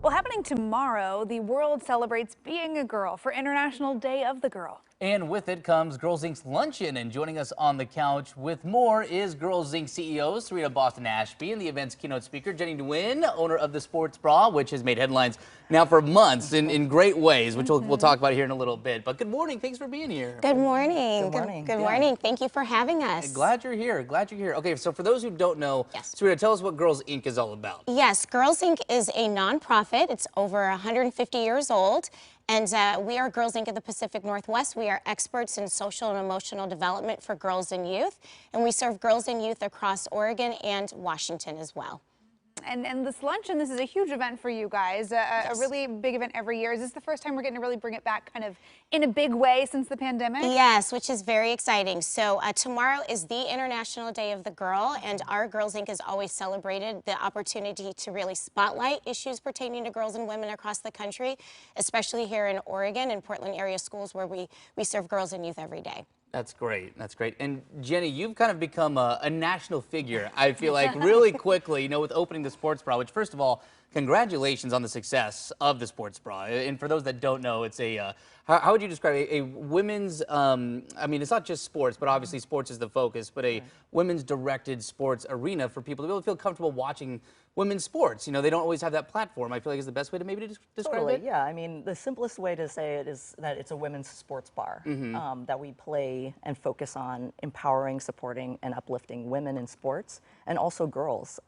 Well, happening tomorrow, the world celebrates being a girl for International Day of the Girl. And with it comes Girls Inc.'s Luncheon. And joining us on the couch with more is Girls Inc. CEO Serena Boston Ashby and the event's keynote speaker Jenny Nguyen, owner of the Sports Bra, which has made headlines now for months in great ways, which we'll talk about here in a little bit. But good morning. Thanks for being here. Good morning. Good morning. Good morning. Thank you for having us. Glad you're here. Glad you're here. Okay, so for those who don't know, Yes. Serena, tell us what Girls Inc. is all about. Yes, Girls Inc. is a nonprofit. It's over 150 years old. And we are Girls Inc. of the Pacific Northwest. We are experts in social and emotional development for girls and youth. And we serve girls and youth across Oregon and Washington as well. And this luncheon, this is a huge event for you guys, a really big event every year. Is this the first time we're getting to really bring it back kind of in a big way since the pandemic? Yes, which is very exciting. So tomorrow is the International Day of the Girl, and our Girls Inc. has always celebrated the opportunity to really spotlight issues pertaining to girls and women across the country, especially here in Oregon and Portland area schools where we serve girls and youth every day. That's great. That's great. And Jenny, you've kind of become a national figure, I feel like, really quickly, with opening the Sports Bra, which, first of all, congratulations on the success of the Sports Bra. And for those that don't know, it's a, how would you describe it? A women's, I mean, it's not just sports, but obviously sports is the focus, but a women's directed sports arena for people to be able to feel comfortable watching women's sports. They don't always have that platform. I feel like is the best way to maybe describe it. Yeah. I mean, the simplest way to say it is that it's a women's sports bar that we play and focus on empowering, supporting, and uplifting women in sports and also girls.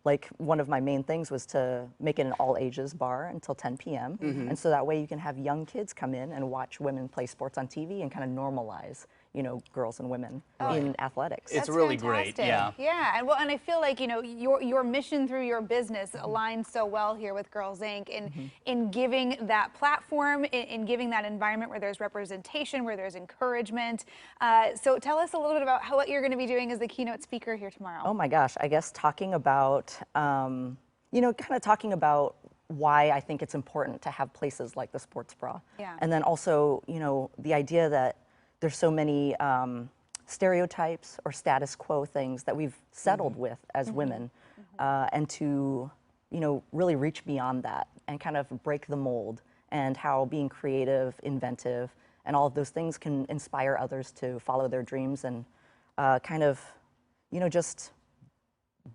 Like one of my main things was to make it an all ages bar until 10 p.m. And so that way you can have young kids come in and watch women play sports on TV and kind of normalize, girls and women in athletics. It's really great. Yeah. Yeah. And I feel like, your mission through your business aligns so well here with Girls Inc. in giving that platform, in giving that environment where there's representation, where there's encouragement. So tell us a little bit about what you're going to be doing as the keynote speaker here tomorrow. Oh my gosh, I guess talking about, kind of talking about why I think it's important to have places like the Sports Bra. Yeah. And then also, the idea that there's so many stereotypes or status quo things that we've settled with as women, and to, really reach beyond that and kind of break the mold, and how being creative, inventive, and all of those things can inspire others to follow their dreams and kind of, just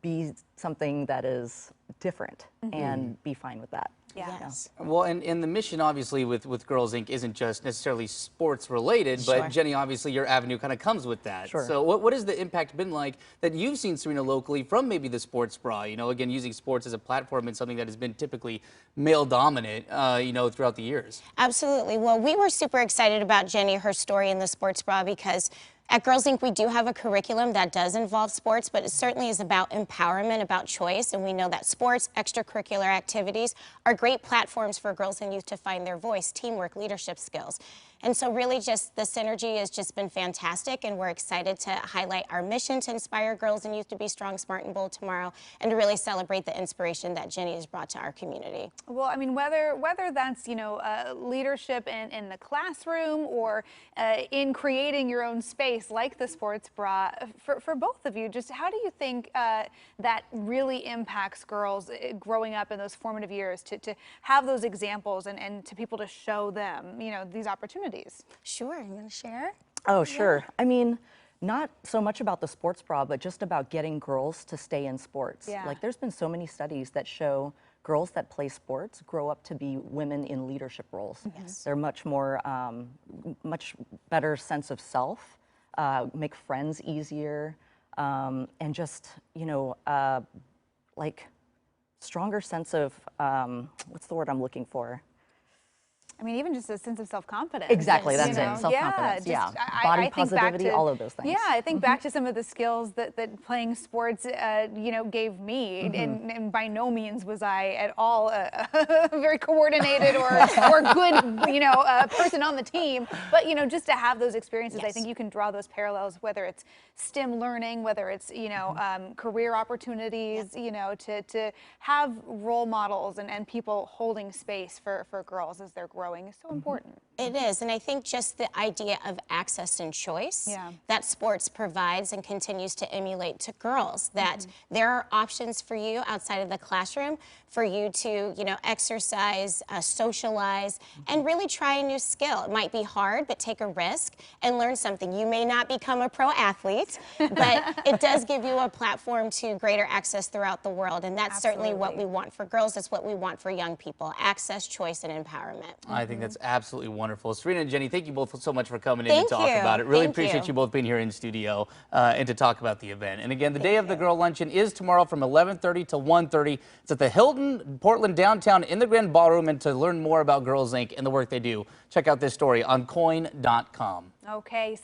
be something that is different and be fine with that. Yes. Well, and the mission, obviously, with Girls Inc. isn't just necessarily sports related, but Jenny, obviously, your avenue kind of comes with that. Sure. So what has the impact been like that you've seen, Serena, locally from maybe the Sports Bra? Again, using sports as a platform and something that has been typically male dominant, throughout the years. Absolutely. Well, we were super excited about Jenny, her story in the Sports Bra, because at Girls Inc. we do have a curriculum that does involve sports, but it certainly is about empowerment, about choice, and we know that sports, extracurricular activities are great platforms for girls and youth to find their voice, teamwork, leadership skills. And so really just the synergy has just been fantastic, and we're excited to highlight our mission to inspire girls and youth to be strong, smart, and bold tomorrow, and to really celebrate the inspiration that Jenny has brought to our community. Well, I mean, whether that's, leadership in the classroom or in creating your own space like the Sports Bra, for both of you, just how do you think that really impacts girls growing up in those formative years to have those examples and to people to show them, these opportunities? Sure, you want to share? Oh, sure. I mean, not so much about the Sports Bra, but just about getting girls to stay in sports. Yeah. Like, there's been so many studies that show girls that play sports grow up to be women in leadership roles. Yes. They're much more, much better sense of self, make friends easier, and just, like, stronger sense of, what's the word I'm looking for? I mean, even just a sense of self-confidence. Exactly, that's it, self-confidence, Yeah, body I think positivity, back to, all of those things. Yeah, I think back to some of the skills that playing sports, gave me, and by no means was I at all a very coordinated or good, person on the team, but, just to have those experiences, I think you can draw those parallels, whether it's STEM learning, whether it's, career opportunities, to have role models and people holding space for girls as they're growing is so important. It is, and I think just the idea of access and choice that sports provides and continues to emulate to girls, that there are options for you outside of the classroom for you to, you know, exercise, socialize, and really try a new skill. It might be hard, but take a risk and learn something. You may not become a pro athlete, but it does give you a platform to greater access throughout the world, and that's certainly what we want for girls. It's what we want for young people: access, choice, and empowerment. I think that's absolutely wonderful. Serena and Jenny, thank you both so much for coming in to talk about it. Really appreciate you both being here in studio and to talk about the event. And again, the Day of the Girl Luncheon is tomorrow from 11:30 to 1:30. It's at the Hilton Portland downtown in the Grand Ballroom. And to learn more about Girls Inc. and the work they do, check out this story on KOIN.com. Okay,